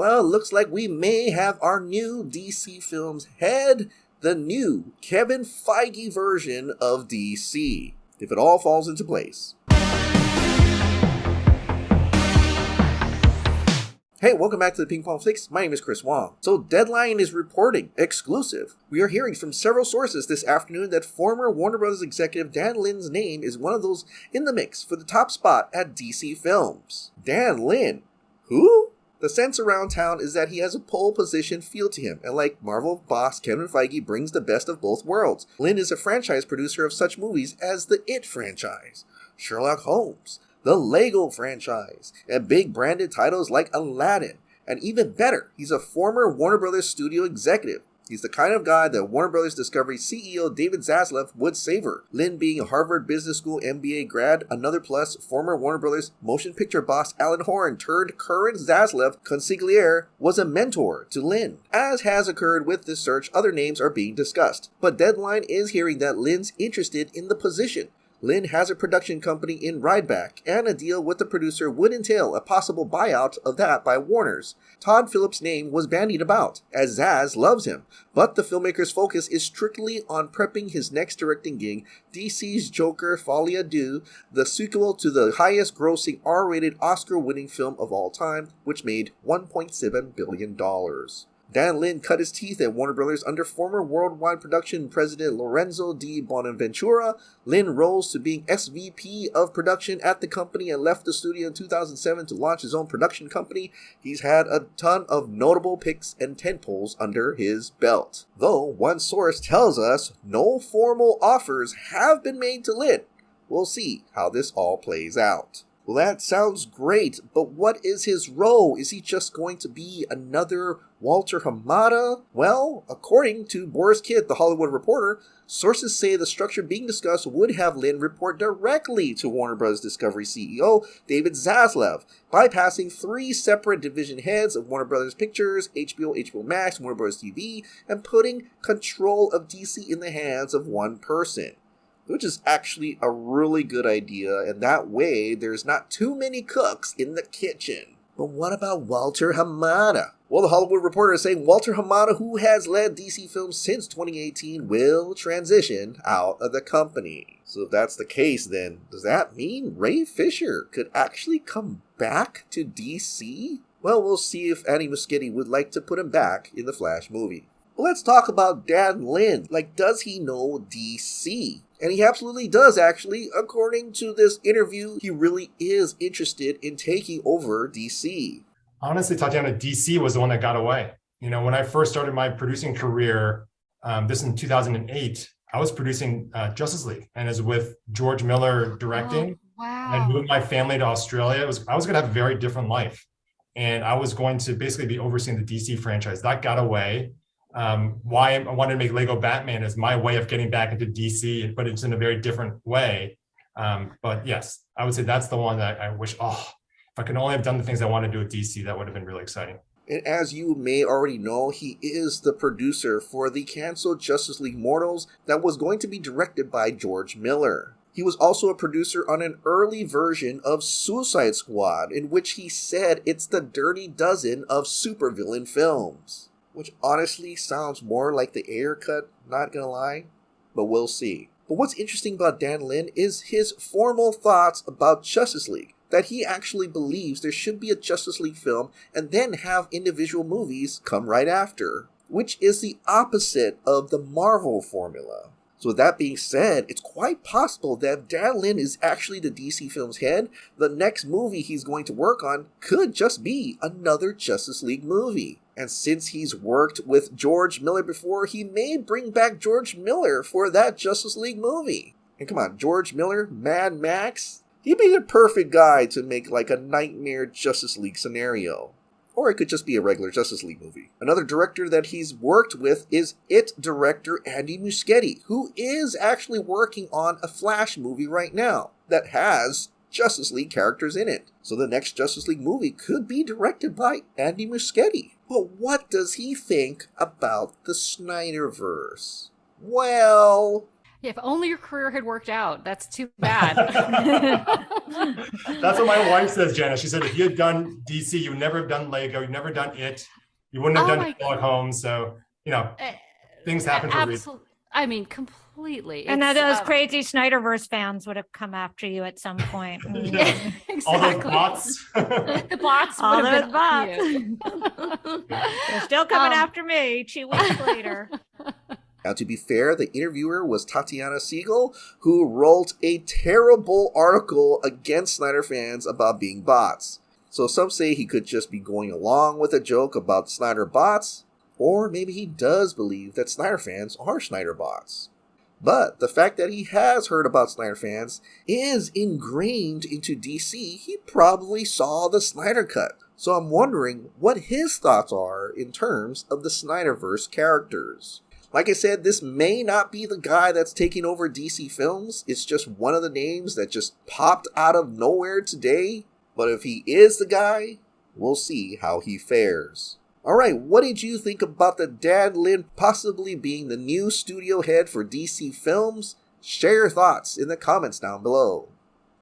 Well, looks like we may have our new DC Films head, the new Kevin Feige version of DC, if it all falls into place. Hey, welcome back to the Ping Pong Flix. My name is Chris Wong. So Deadline is reporting, exclusive. We are hearing from several sources this afternoon that former Warner Bros. Executive Dan Lin's name is one of those in the mix for the top spot at DC Films. Dan Lin? Who? The sense around town is that he has a pole position feel to him, and like Marvel boss Kevin Feige brings the best of both worlds. Lin is a franchise producer of such movies as the It franchise, Sherlock Holmes, the Lego franchise, and big branded titles like Aladdin. And even better, he's a former Warner Bros. Studio executive. He's the kind of guy that Warner Bros. Discovery CEO David Zaslav would savor. Lin being a Harvard Business School MBA grad, another plus, former Warner Bros. Motion picture boss Alan Horn turned current Zaslav consigliere was a mentor to Lin. As has occurred with this search, other names are being discussed. But Deadline is hearing that Lin's interested in the position. Lin has a production company in Rideback, and a deal with the producer would entail a possible buyout of that by Warner's. Todd Phillips' name was bandied about, as Zaz loves him, but the filmmaker's focus is strictly on prepping his next directing gig, DC's Joker Folie à Deux, the sequel to the highest-grossing R-rated Oscar-winning film of all time, which made $1.7 billion. Dan Lin cut his teeth at Warner Bros. Under former worldwide production president Lorenzo Di Bonaventura. Lin rose to being SVP of production at the company and left the studio in 2007 to launch his own production company. He's had a ton of notable picks and tentpoles under his belt. Though one source tells us no formal offers have been made to Lin. We'll see how this all plays out. Well, that sounds great, but what is his role? Is he just going to be another Walter Hamada? Well, according to Boris Kidd, the Hollywood Reporter, sources say the structure being discussed would have Lin report directly to Warner Bros. Discovery CEO David Zaslav, bypassing three separate division heads of Warner Bros. Pictures, HBO, HBO Max, Warner Bros. TV, and putting control of DC in the hands of one person. Which is actually a really good idea, and that way there's not too many cooks in the kitchen. But what about Walter Hamada? Well, the Hollywood Reporter is saying Walter Hamada, who has led DC Films since 2018, will transition out of the company. So if that's the case, then does that mean Ray Fisher could actually come back to DC? Well, we'll see if Andy Muschietti would like to put him back in the Flash movie. Well, let's talk about Dan Lin. Does he know DC? And he absolutely does, actually. According to this interview, he really is interested in taking over DC. Honestly, Tatiana, DC was the one that got away. When I first started my producing career, this in 2008, I was producing Justice League, and it was with George Miller directing. Oh, wow. I moved my family to Australia. I was going to have a very different life, and I was going to basically be overseeing the DC franchise. That got away. Why I wanted to make Lego Batman is my way of getting back into DC, but it's in a very different way. But yes, I would say that's the one that I wish, if I could only have done the things I want to do with DC, that would have been really exciting. And as you may already know, he is the producer for the canceled Justice League Mortals that was going to be directed by George Miller. He was also a producer on an early version of Suicide Squad, in which he said it's the Dirty Dozen of supervillain films. Which honestly sounds more like the Ayer cut, not gonna lie, but we'll see. But what's interesting about Dan Lin is his formal thoughts about Justice League, that he actually believes there should be a Justice League film and then have individual movies come right after, which is the opposite of the Marvel formula. So with that being said, it's quite possible that if Dan Lin is actually the DC Films head, the next movie he's going to work on could just be another Justice League movie. And since he's worked with George Miller before, he may bring back George Miller for that Justice League movie. And come on, George Miller, Mad Max? He'd be the perfect guy to make a nightmare Justice League scenario. Or it could just be a regular Justice League movie. Another director that he's worked with is It director Andy Muschietti, who is actually working on a Flash movie right now that has Justice League characters in it. So the next Justice League movie could be directed by Andy Muschietti. But what does he think about the Snyderverse? Well, Yeah, if only your career had worked out. That's too bad. That's what my wife says, Jenna. She said, if you had done DC, you would never have done Lego. You've never done It. You wouldn't have done Sherlock Holmes. So, things happen for a reason. I mean, completely. And those crazy Snyderverse fans would have come after you at some point. Yeah, exactly. All those bots. The bots. All those bots. They're still coming after me 2 weeks later. Now, to be fair, the interviewer was Tatiana Siegel, who wrote a terrible article against Snyder fans about being bots. So some say he could just be going along with a joke about Snyder bots, or maybe he does believe that Snyder fans are Snyder bots. But the fact that he has heard about Snyder fans is ingrained into DC. He probably saw the Snyder Cut. So I'm wondering what his thoughts are in terms of the Snyderverse characters. Like I said, this may not be the guy that's taking over DC Films. It's just one of the names that just popped out of nowhere today. But if he is the guy, we'll see how he fares. Alright, what did you think about the Dan Lin possibly being the new studio head for DC Films? Share your thoughts in the comments down below.